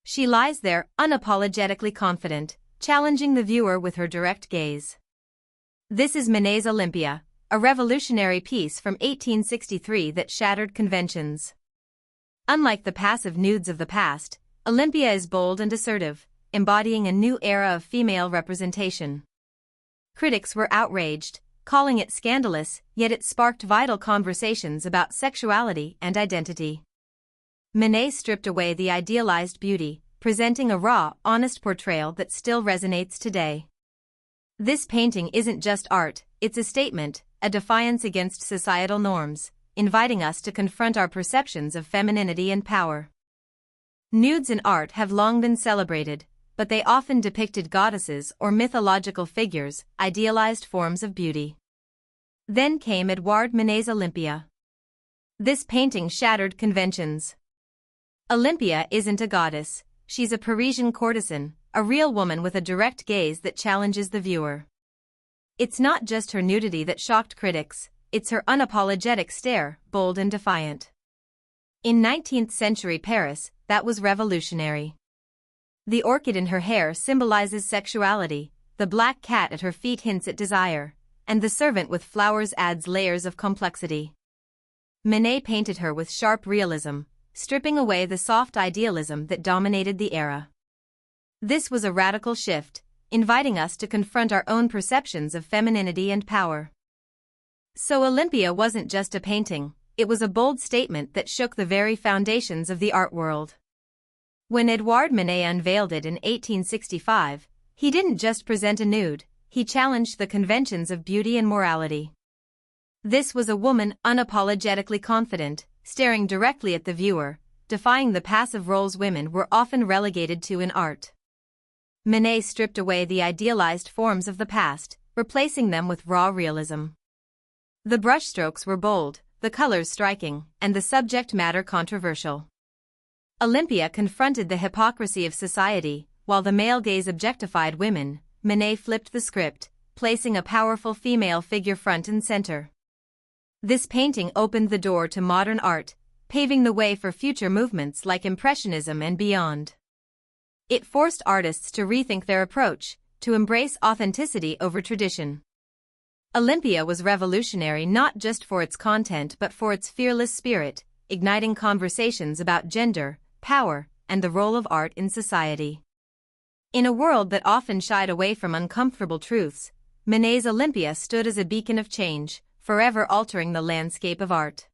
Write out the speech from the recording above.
She lies there, unapologetically confident, challenging the viewer with her direct gaze. This is Manet's Olympia, a revolutionary piece from 1863 that shattered conventions. Unlike the passive nudes of the past, Olympia is bold and assertive, embodying a new era of female representation. Critics were outraged, calling it scandalous, yet it sparked vital conversations about sexuality and identity. Manet stripped away the idealized beauty, presenting a raw, honest portrayal that still resonates today. This painting isn't just art, it's a statement, a defiance against societal norms, inviting us to confront our perceptions of femininity and power. Nudes in art have long been celebrated, but they often depicted goddesses or mythological figures, idealized forms of beauty. Then came Edouard Manet's Olympia. This painting shattered conventions. Olympia isn't a goddess, she's a Parisian courtesan, a real woman with a direct gaze that challenges the viewer. It's not just her nudity that shocked critics, it's her unapologetic stare, bold and defiant. In 19th century Paris, that was revolutionary. The orchid in her hair symbolizes sexuality, the black cat at her feet hints at desire, and the servant with flowers adds layers of complexity. Manet painted her with sharp realism, stripping away the soft idealism that dominated the era. This was a radical shift, inviting us to confront our own perceptions of femininity and power. So Olympia wasn't just a painting, it was a bold statement that shook the very foundations of the art world. When Edouard Manet unveiled it in 1865, he didn't just present a nude, he challenged the conventions of beauty and morality. This was a woman unapologetically confident, staring directly at the viewer, defying the passive roles women were often relegated to in art. Manet stripped away the idealized forms of the past, replacing them with raw realism. The brushstrokes were bold, the colors striking, and the subject matter controversial. Olympia confronted the hypocrisy of society, while the male gaze objectified women. Manet flipped the script, placing a powerful female figure front and center. This painting opened the door to modern art, paving the way for future movements like Impressionism and beyond. It forced artists to rethink their approach, to embrace authenticity over tradition. Olympia was revolutionary not just for its content but for its fearless spirit, igniting conversations about gender, power, and the role of art in society. In a world that often shied away from uncomfortable truths, Manet's Olympia stood as a beacon of change, forever altering the landscape of art.